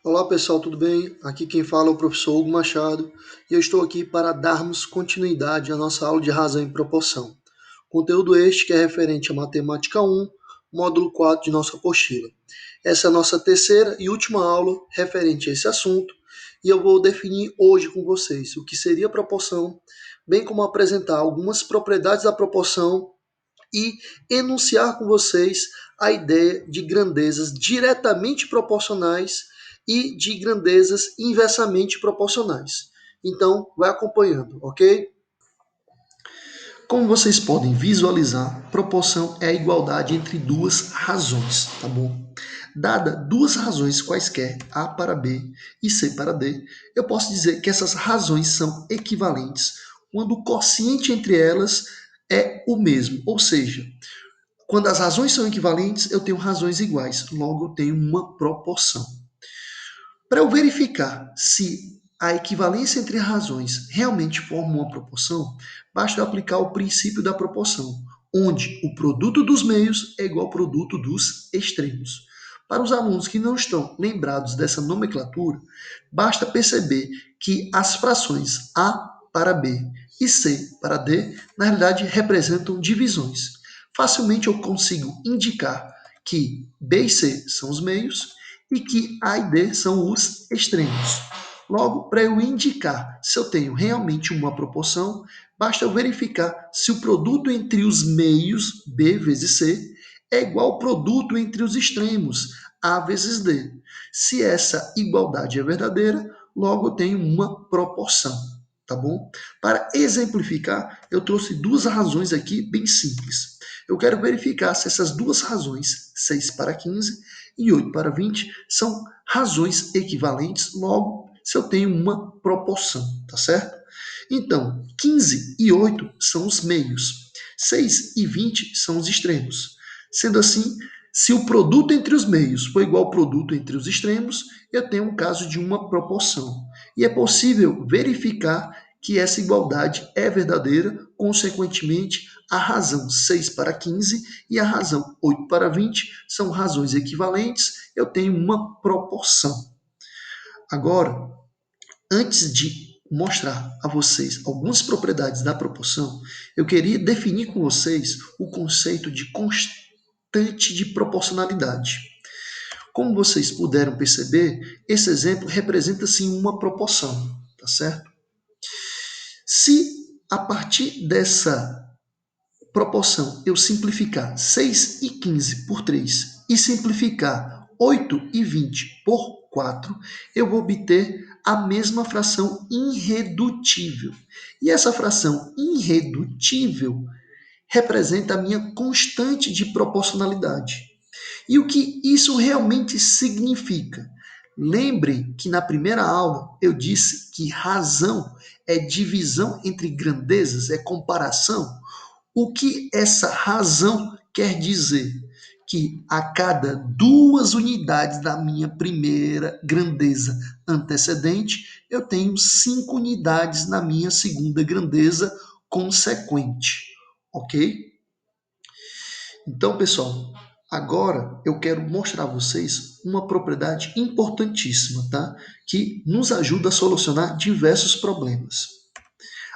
Olá pessoal, tudo bem? Aqui quem fala é o professor Hugo Machado e eu estou aqui para darmos continuidade à nossa aula de razão e proporção. Conteúdo este que é referente à Matemática 1, módulo 4 de nossa apostila. Essa é a nossa terceira e última aula referente a esse assunto e eu vou definir hoje com vocês o que seria a proporção, bem como apresentar algumas propriedades da proporção e enunciar com vocês a ideia de grandezas diretamente proporcionais e de grandezas inversamente proporcionais. Então, vai acompanhando, ok? Como vocês podem visualizar, proporção é a igualdade entre duas razões, tá bom? Dada duas razões quaisquer, A para B e C para D, eu posso dizer que essas razões são equivalentes quando o quociente entre elas é o mesmo, ou seja, quando as razões são equivalentes, eu tenho razões iguais, logo eu tenho uma proporção. Para eu verificar se a equivalência entre razões realmente forma uma proporção, basta eu aplicar o princípio da proporção, onde o produto dos meios é igual ao produto dos extremos. Para os alunos que não estão lembrados dessa nomenclatura, basta perceber que as frações A para B e C para D, na realidade, representam divisões. Facilmente eu consigo indicar que B e C são os meios e que A e D são os extremos. Logo, para eu indicar se eu tenho realmente uma proporção, basta eu verificar se o produto entre os meios, B vezes C, é igual ao produto entre os extremos, A vezes D. Se essa igualdade é verdadeira, logo eu tenho uma proporção, tá bom? Para exemplificar, eu trouxe duas razões aqui bem simples. Eu quero verificar se essas duas razões, 6 para 15 e 8 para 20, são razões equivalentes, logo, se eu tenho uma proporção, tá certo? Então, 15 e 8 são os meios, 6 e 20 são os extremos. Sendo assim, se o produto entre os meios for igual ao produto entre os extremos, eu tenho um caso de uma proporção. E é possível verificar que essa igualdade é verdadeira, consequentemente, a razão 6 para 15 e a razão 8 para 20 são razões equivalentes, eu tenho uma proporção. Agora, antes de mostrar a vocês algumas propriedades da proporção, eu queria definir com vocês o conceito de constante de proporcionalidade. Como vocês puderam perceber, esse exemplo representa sim uma proporção, tá certo? Se a partir dessa proporção eu simplificar 6 e 15 por 3 e simplificar 8 e 20 por 4, eu vou obter a mesma fração irredutível. E essa fração irredutível representa a minha constante de proporcionalidade. E o que isso realmente significa? Lembre que na primeira aula eu disse que razão é divisão entre grandezas, é comparação. O que essa razão quer dizer? Que a cada duas unidades da minha primeira grandeza antecedente, eu tenho 5 unidades na minha segunda grandeza consequente. Ok? Então, pessoal, agora eu quero mostrar a vocês uma propriedade importantíssima, tá? Que nos ajuda a solucionar diversos problemas.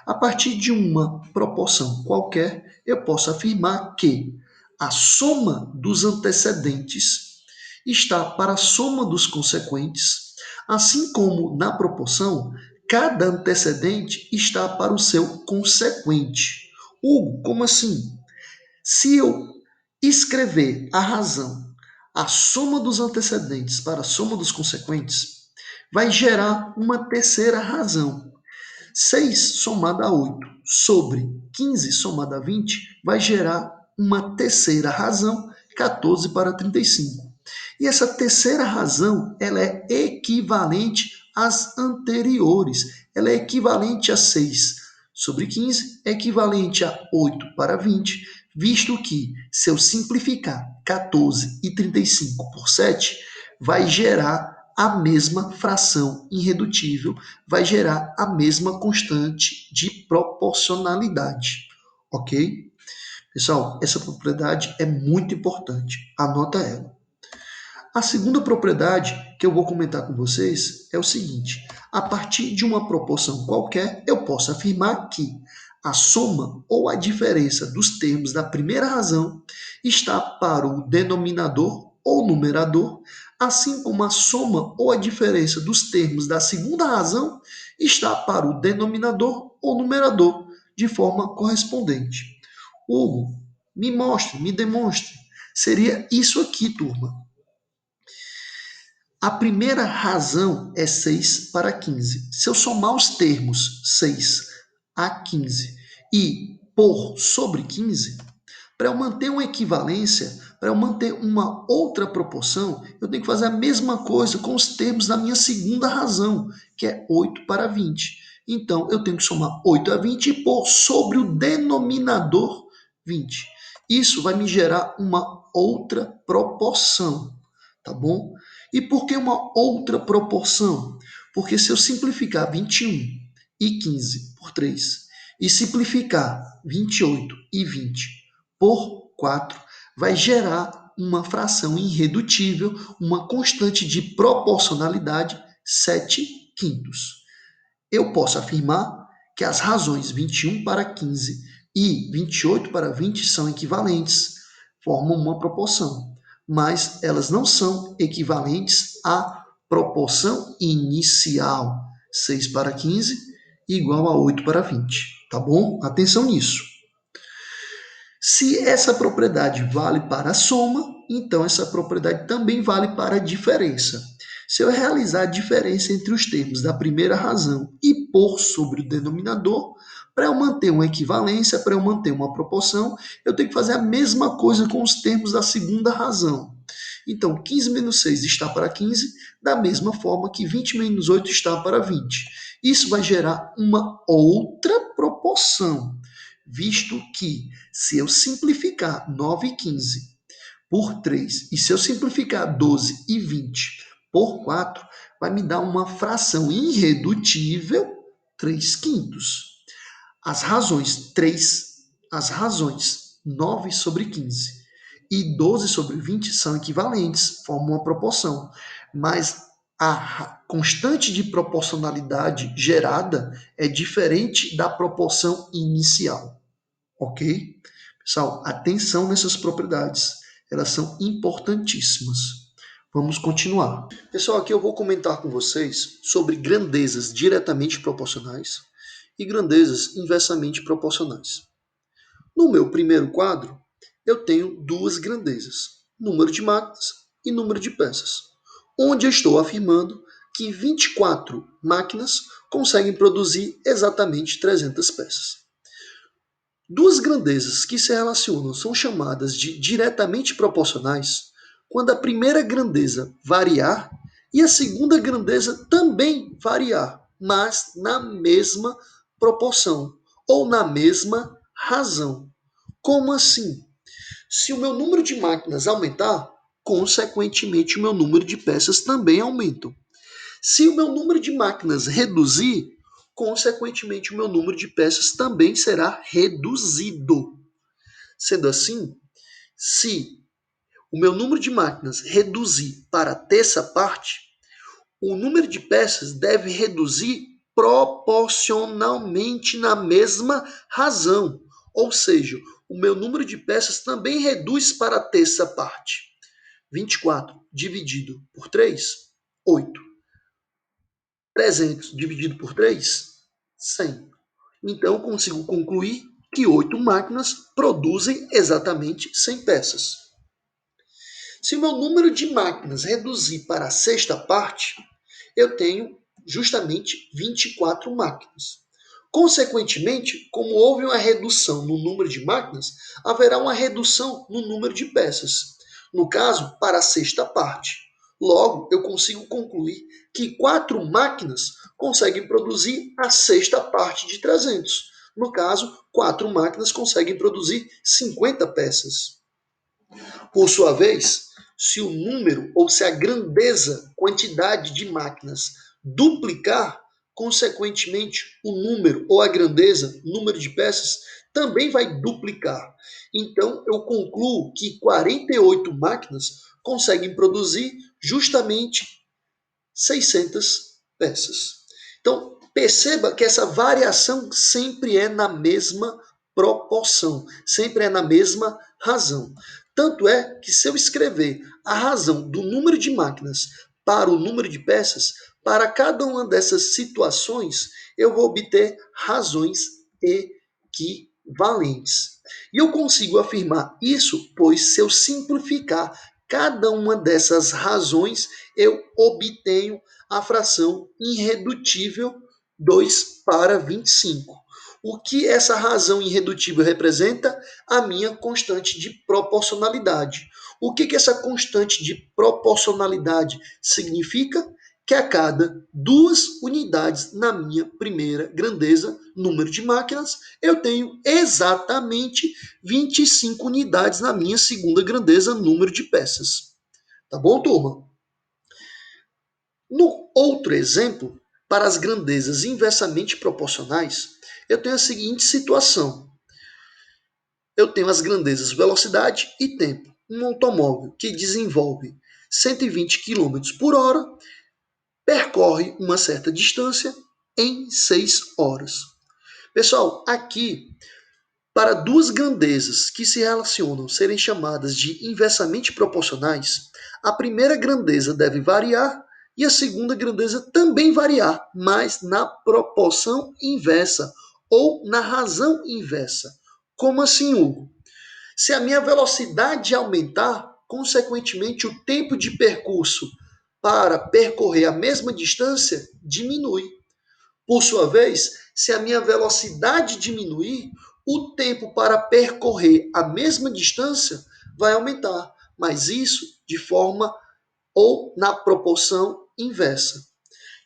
A partir de uma proporção qualquer, eu posso afirmar que a soma dos antecedentes está para a soma dos consequentes, assim como na proporção, cada antecedente está para o seu consequente. Hugo, como assim? Se eu escrever a razão, a soma dos antecedentes para a soma dos consequentes, vai gerar uma terceira razão. 6 somado a 8 sobre 15 somado a 20 vai gerar uma terceira razão, 14 para 35. E essa terceira razão, ela é equivalente às anteriores. Ela é equivalente a 6 sobre 15, é equivalente a 8 para 20, visto que se eu simplificar 14 e 35 por 7, vai gerar a mesma fração irredutível, vai gerar a mesma constante de proporcionalidade, ok? Pessoal, essa propriedade é muito importante, anota ela. A segunda propriedade que eu vou comentar com vocês é o seguinte: a partir de uma proporção qualquer, eu posso afirmar que a soma ou a diferença dos termos da primeira razão está para o denominador ou numerador, assim como a soma ou a diferença dos termos da segunda razão está para o denominador ou numerador, de forma correspondente. Hugo, me mostre, me demonstre. Seria isso aqui, turma. A primeira razão é 6 para 15. Se eu somar os termos 6 a 15 e por sobre 15, para eu manter uma equivalência, para eu manter uma outra proporção, eu tenho que fazer a mesma coisa com os termos da minha segunda razão, que é 8 para 20. Então, eu tenho que somar 8 a 20 e pôr sobre o denominador 20. Isso vai me gerar uma outra proporção, tá bom? E por que uma outra proporção? Porque se eu simplificar 21 e 15 por 3 e simplificar 28 e 20 por 4, vai gerar uma fração irredutível, uma constante de proporcionalidade 7 quintos. Eu posso afirmar que as razões 21 para 15 e 28 para 20 são equivalentes, formam uma proporção, mas elas não são equivalentes à proporção inicial, 6 para 15 igual a 8 para 20, tá bom? Atenção nisso. Se essa propriedade vale para a soma, então essa propriedade também vale para a diferença. Se eu realizar a diferença entre os termos da primeira razão e pôr sobre o denominador, para eu manter uma equivalência, para eu manter uma proporção, eu tenho que fazer a mesma coisa com os termos da segunda razão. Então, 15 menos 6 está para 15, da mesma forma que 20 menos 8 está para 20. Isso vai gerar uma outra proporção, visto que se eu simplificar 9 e 15 por 3, e se eu simplificar 12 e 20 por 4, vai me dar uma fração irredutível 3 quintos. As razões 9 sobre 15 e 12 sobre 20 são equivalentes, formam uma proporção, mas a constante de proporcionalidade gerada é diferente da proporção inicial, ok? Pessoal, atenção nessas propriedades, elas são importantíssimas. Vamos continuar. Pessoal, aqui eu vou comentar com vocês sobre grandezas diretamente proporcionais e grandezas inversamente proporcionais. No meu primeiro quadro, eu tenho duas grandezas, número de máquinas e número de peças, onde eu estou afirmando que 24 máquinas conseguem produzir exatamente 300 peças. Duas grandezas que se relacionam são chamadas de diretamente proporcionais quando a primeira grandeza variar e a segunda grandeza também variar, mas na mesma proporção ou na mesma razão. Como assim? Se o meu número de máquinas aumentar, consequentemente o meu número de peças também aumenta. Se o meu número de máquinas reduzir, consequentemente o meu número de peças também será reduzido. Sendo assim, se o meu número de máquinas reduzir para a terça parte, o número de peças deve reduzir proporcionalmente na mesma razão. Ou seja, o meu número de peças também reduz para a terça parte. 24 dividido por 3, 8. 300 dividido por 3, 100. Então, eu consigo concluir que 8 máquinas produzem exatamente 100 peças. Se o meu número de máquinas reduzir para a sexta parte, eu tenho justamente 24 máquinas. Consequentemente, como houve uma redução no número de máquinas, haverá uma redução no número de peças. No caso, para a sexta parte. Logo, eu consigo concluir que 4 máquinas conseguem produzir a sexta parte de 300. No caso, 4 máquinas conseguem produzir 50 peças. Por sua vez, se o número ou se a grandeza, quantidade de máquinas duplicar, consequentemente, o número ou a grandeza, número de peças, também vai duplicar. Então, eu concluo que 48 máquinas conseguem produzir justamente 600 peças. Então, perceba que essa variação sempre é na mesma proporção, sempre é na mesma razão. Tanto é que se eu escrever a razão do número de máquinas para o número de peças, para cada uma dessas situações, eu vou obter razões equivalentes. E eu consigo afirmar isso, pois se eu simplificar cada uma dessas razões, eu obtenho a fração irredutível 2 para 25. O que essa razão irredutível representa? A minha constante de proporcionalidade. O que essa constante de proporcionalidade significa? Que a cada 2 unidades na minha primeira grandeza, número de máquinas, eu tenho exatamente 25 unidades na minha segunda grandeza, número de peças. Tá bom, turma? No outro exemplo, para as grandezas inversamente proporcionais, eu tenho a seguinte situação. Eu tenho as grandezas velocidade e tempo. Um automóvel que desenvolve 120 km por hora percorre uma certa distância em 6 horas. Pessoal, aqui, para duas grandezas que se relacionam serem chamadas de inversamente proporcionais, a primeira grandeza deve variar e a segunda grandeza também variar, mas na proporção inversa ou na razão inversa. Como assim, Hugo? Se a minha velocidade aumentar, consequentemente o tempo de percurso para percorrer a mesma distância diminui. Por sua vez, se a minha velocidade diminuir, o tempo para percorrer a mesma distância vai aumentar, mas isso de forma ou na proporção inversa.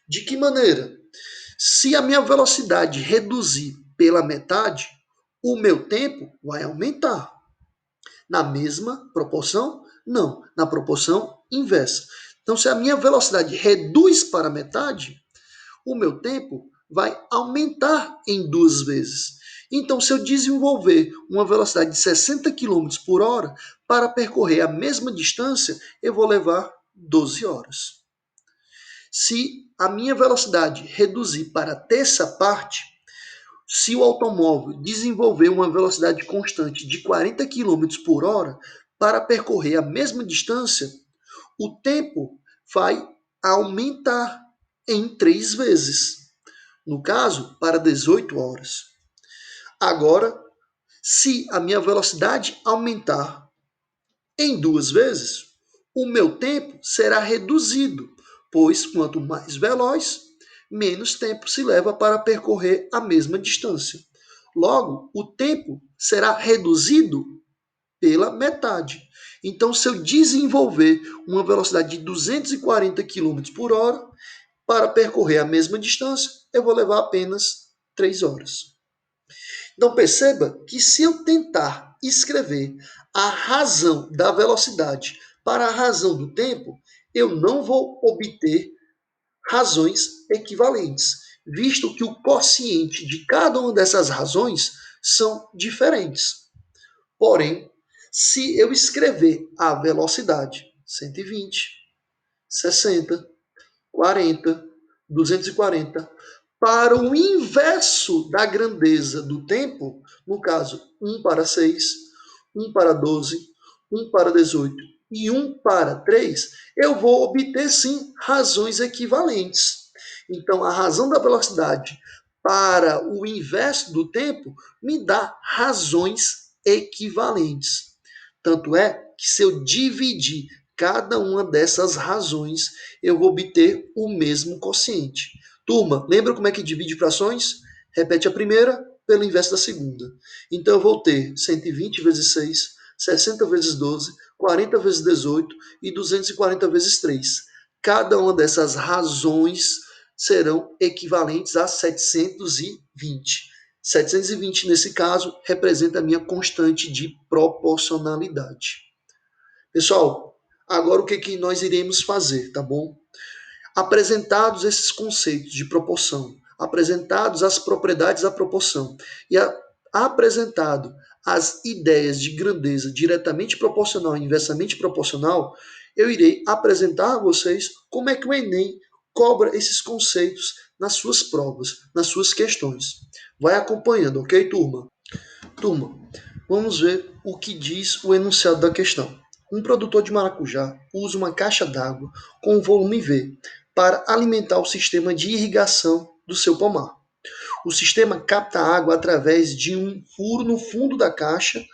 De que maneira? Se a minha velocidade reduzir pela metade, o meu tempo vai aumentar. Na mesma proporção? Não, na proporção inversa. Então, se a minha velocidade reduz para metade, o meu tempo vai aumentar em 2 vezes. Então, se eu desenvolver uma velocidade de 60 km por hora para percorrer a mesma distância, eu vou levar 12 horas. Se a minha velocidade reduzir para a terça parte, se o automóvel desenvolver uma velocidade constante de 40 km por hora para percorrer a mesma distância, o tempo vai aumentar em 3 vezes. No caso, para 18 horas. Agora, se a minha velocidade aumentar em 2 vezes, o meu tempo será reduzido, pois quanto mais veloz, menos tempo se leva para percorrer a mesma distância. Logo, o tempo será reduzido pela metade. Então, se eu desenvolver uma velocidade de 240 km por hora para percorrer a mesma distância, eu vou levar apenas 3 horas. Então, perceba que se eu tentar escrever a razão da velocidade para a razão do tempo, eu não vou obter razões equivalentes, visto que o quociente de cada uma dessas razões são diferentes. Porém, se eu escrever a velocidade 120, 60, 40, 240 para o inverso da grandeza do tempo, no caso 1 para 6, 1 para 12, 1 para 18 e 1 para 3, eu vou obter sim razões equivalentes. Então, a razão da velocidade para o inverso do tempo me dá razões equivalentes. Tanto é que se eu dividir cada uma dessas razões, eu vou obter o mesmo quociente. Turma, lembra como é que divide frações? Repete a primeira pelo inverso da segunda. Então, eu vou ter 120 vezes 6, 60 vezes 12, 40 vezes 18 e 240 vezes 3. Cada uma dessas razões serão equivalentes a 720. 720, nesse caso, representa a minha constante de proporcionalidade. Pessoal, agora o que nós iremos fazer, tá bom? Apresentados esses conceitos de proporção, apresentados as propriedades da proporção e apresentado as ideias de grandeza diretamente proporcional e inversamente proporcional, eu irei apresentar a vocês como é que o Enem cobra esses conceitos nas suas provas, nas suas questões. Vai acompanhando, ok, turma? Turma, vamos ver o que diz o enunciado da questão. Um produtor de maracujá usa uma caixa d'água com volume V para alimentar o sistema de irrigação do seu pomar. O sistema capta água através de um furo no fundo da caixa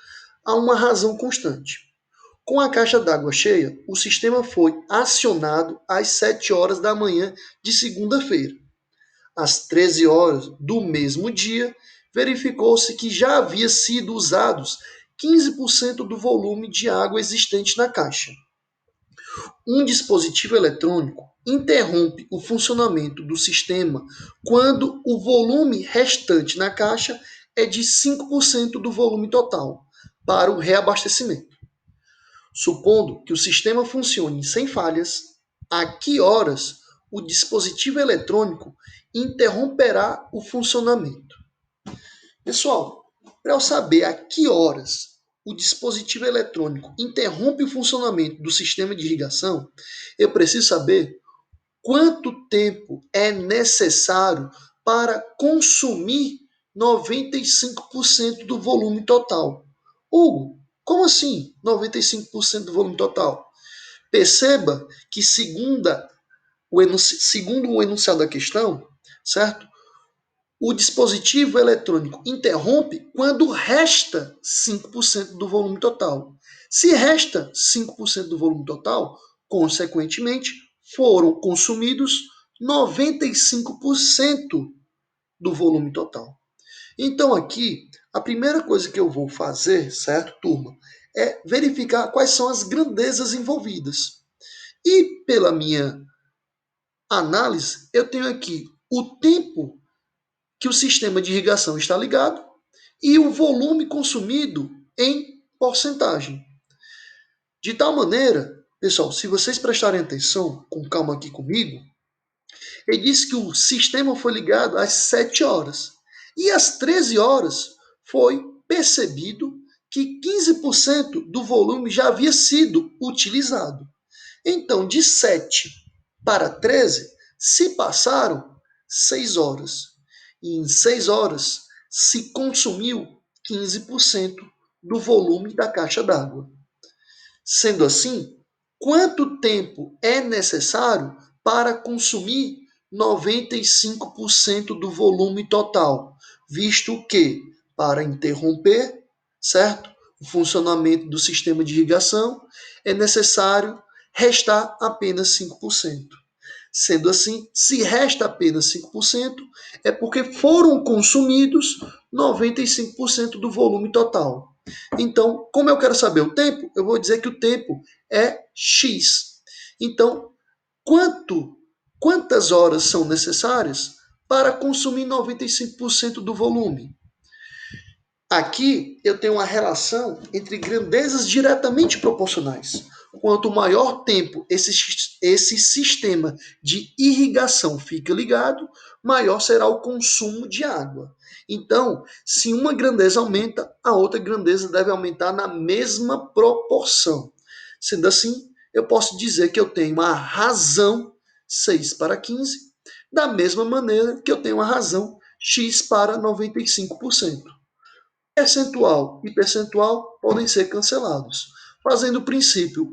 a uma razão constante. Com a caixa d'água cheia, o sistema foi acionado às 7 horas da manhã de segunda-feira. Às 13 horas do mesmo dia, verificou-se que já havia sido usados 15% do volume de água existente na caixa. Um dispositivo eletrônico interrompe o funcionamento do sistema quando o volume restante na caixa é de 5% do volume total, para o reabastecimento. Supondo que o sistema funcione sem falhas, a que horas o dispositivo eletrônico interromperá o funcionamento? Pessoal, para eu saber a que horas o dispositivo eletrônico interrompe o funcionamento do sistema de irrigação, eu preciso saber quanto tempo é necessário para consumir 95% do volume total. Hugo, como assim 95% do volume total? Perceba que, segundo o enunciado da questão, certo? O dispositivo eletrônico interrompe quando resta 5% do volume total. Se resta 5% do volume total, consequentemente, foram consumidos 95% do volume total. Então, aqui, a primeira coisa que eu vou fazer, certo, turma, é verificar quais são as grandezas envolvidas. E, pela minha análise, eu tenho aqui o tempo que o sistema de irrigação está ligado e o volume consumido em porcentagem. De tal maneira, pessoal, se vocês prestarem atenção, com calma aqui comigo, ele diz que o sistema foi ligado às 7 horas. E às 13 horas foi percebido que 15% do volume já havia sido utilizado. Então, de 7 para 13, se passaram 6 horas. E em 6 horas se consumiu 15% do volume da caixa d'água. Sendo assim, quanto tempo é necessário para consumir 95% do volume total, visto que, para interromper, certo, o funcionamento do sistema de irrigação, é necessário restar apenas 5%. Sendo assim, se resta apenas 5%, é porque foram consumidos 95% do volume total. Então, como eu quero saber o tempo, eu vou dizer que o tempo é x. Então, quantas horas são necessárias para consumir 95% do volume? Aqui eu tenho uma relação entre grandezas diretamente proporcionais. Quanto maior tempo esse sistema de irrigação fica ligado, maior será o consumo de água. Então, se uma grandeza aumenta, a outra grandeza deve aumentar na mesma proporção. Sendo assim, eu posso dizer que eu tenho a razão 6 para 15, da mesma maneira que eu tenho a razão x para 95%. Percentual e percentual podem ser cancelados. Fazendo o princípio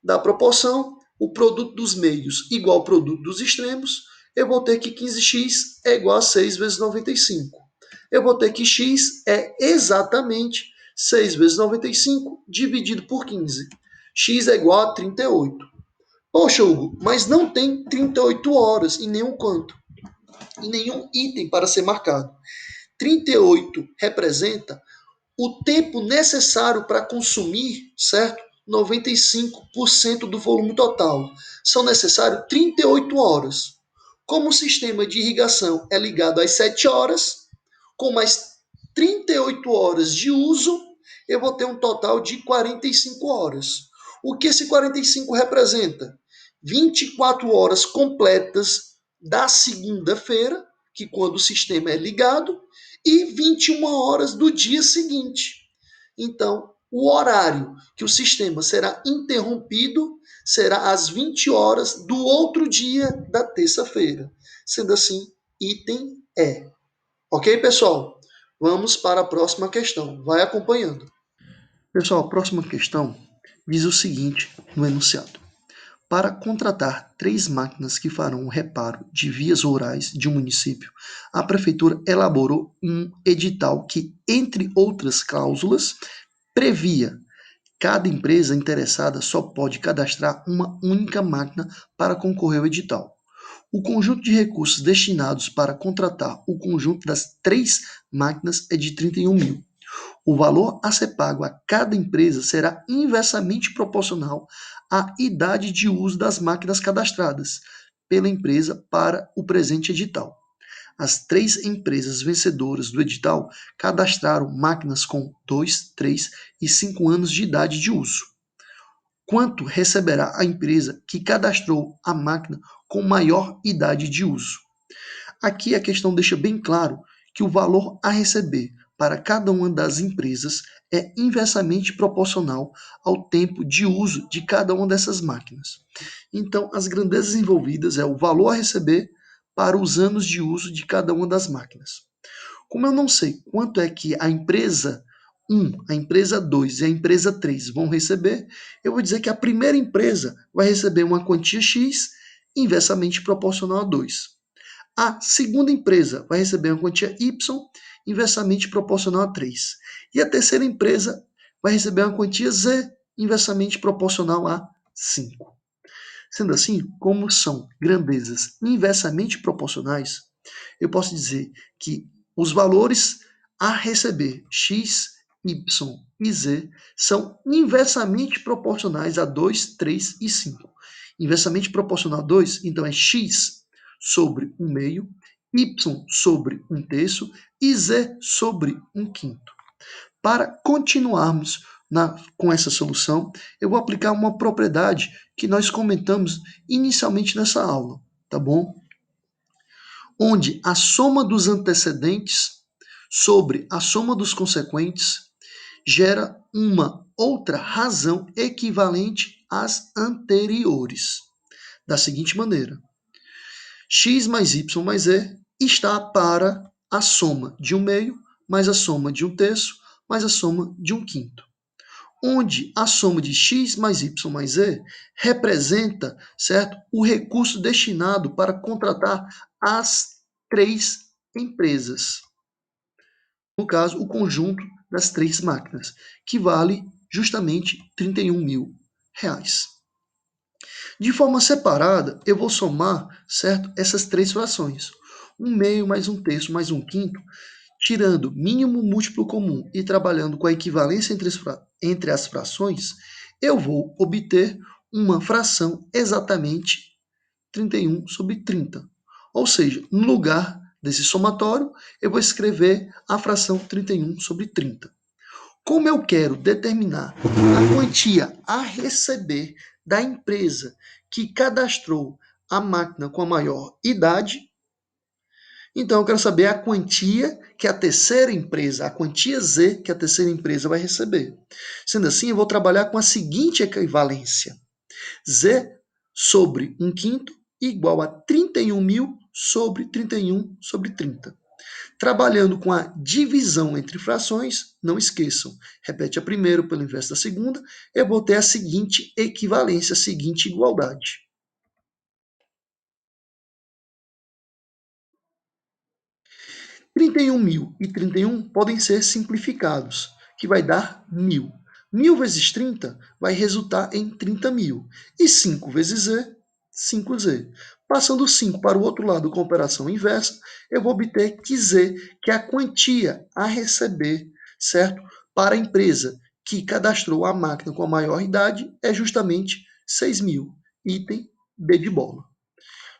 da proporção, o produto dos meios igual ao produto dos extremos, eu vou ter que 15x é igual a 6 vezes 95. Eu vou ter que x é exatamente 6 vezes 95 dividido por 15. X é igual a 38. Poxa, Hugo, mas não tem 38 horas em nenhum canto, em nenhum item para ser marcado. 38 representa o tempo necessário para consumir, certo? 95% do volume total. São necessárias 38 horas. Como o sistema de irrigação é ligado às 7 horas, com mais 38 horas de uso, eu vou ter um total de 45 horas. O que esse 45 representa? 24 horas completas da segunda-feira, que quando o sistema é ligado, e 21 horas do dia seguinte. Então, o horário que o sistema será interrompido será às 20 horas do outro dia da terça-feira. Sendo assim, item E. Ok, pessoal? Vamos para a próxima questão. Vai acompanhando. Pessoal, a próxima questão diz o seguinte no enunciado. Para contratar 3 máquinas que farão o reparo de vias rurais de um município, a Prefeitura elaborou um edital que, entre outras cláusulas, previa cada empresa interessada só pode cadastrar uma única máquina para concorrer ao edital. O conjunto de recursos destinados para contratar o conjunto das 3 máquinas é de 31 mil. O valor a ser pago a cada empresa será inversamente proporcional à idade de uso das máquinas cadastradas pela empresa para o presente edital. As 3 empresas vencedoras do edital cadastraram máquinas com 2, 3 e 5 anos de idade de uso. Quanto receberá a empresa que cadastrou a máquina com maior idade de uso? Aqui a questão deixa bem claro que o valor a receber para cada uma das empresas é inversamente proporcional ao tempo de uso de cada uma dessas máquinas. Então, as grandezas envolvidas é o valor a receber para os anos de uso de cada uma das máquinas. Como eu não sei quanto é que a empresa 1, a empresa 2 e a empresa 3 vão receber, eu vou dizer que a primeira empresa vai receber uma quantia X inversamente proporcional a 2. A segunda empresa vai receber uma quantia Y inversamente proporcional a 3. E a terceira empresa vai receber uma quantia Z inversamente proporcional a 5. Sendo assim, como são grandezas inversamente proporcionais, eu posso dizer que os valores a receber x, y e z são inversamente proporcionais a 2, 3 e 5. Inversamente proporcional a 2, então é x sobre 1 meio, y sobre 1 terço e z sobre 1 quinto. Para continuarmos com essa solução, eu vou aplicar uma propriedade que nós comentamos inicialmente nessa aula, tá bom? Onde a soma dos antecedentes sobre a soma dos consequentes gera uma outra razão equivalente às anteriores. Da seguinte maneira: x mais y mais z está para a soma de 1 meio mais a soma de 1 terço mais a soma de 1 quinto. Onde a soma de x mais y mais z representa, certo, o recurso destinado para contratar as 3 empresas. No caso, o conjunto das 3 máquinas, que vale justamente R$ 31.000. De forma separada, eu vou somar, certo, essas 3 frações. 1 meio mais 1 terço mais 1 quinto, tirando mínimo múltiplo comum e trabalhando com a equivalência entre as frações, eu vou obter uma fração exatamente 31 sobre 30. Ou seja, no lugar desse somatório, eu vou escrever a fração 31 sobre 30. Como eu quero determinar a quantia a receber da empresa que cadastrou a máquina com a maior idade, então eu quero saber a quantia que a terceira empresa, a quantia Z que a terceira empresa vai receber. Sendo assim, eu vou trabalhar com a seguinte equivalência: Z sobre 1 quinto igual a 31.000 sobre 31 sobre 30. Trabalhando com a divisão entre frações, não esqueçam, repete a primeira pelo inverso da segunda, eu vou ter a seguinte equivalência, a seguinte igualdade. 31.000 e 31 podem ser simplificados, que vai dar 1.000. 1.000 vezes 30 vai resultar em 30.000. E 5 vezes z, 5z. Passando 5 para o outro lado com operação inversa, eu vou obter que z, que é a quantia a receber, certo? Para a empresa que cadastrou a máquina com a maior idade, é justamente 6.000. Item B de bola.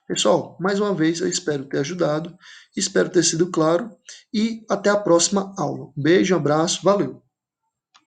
Pessoal, mais uma vez eu espero ter ajudado, espero ter sido claro e até a próxima aula. Um beijo, um abraço, valeu!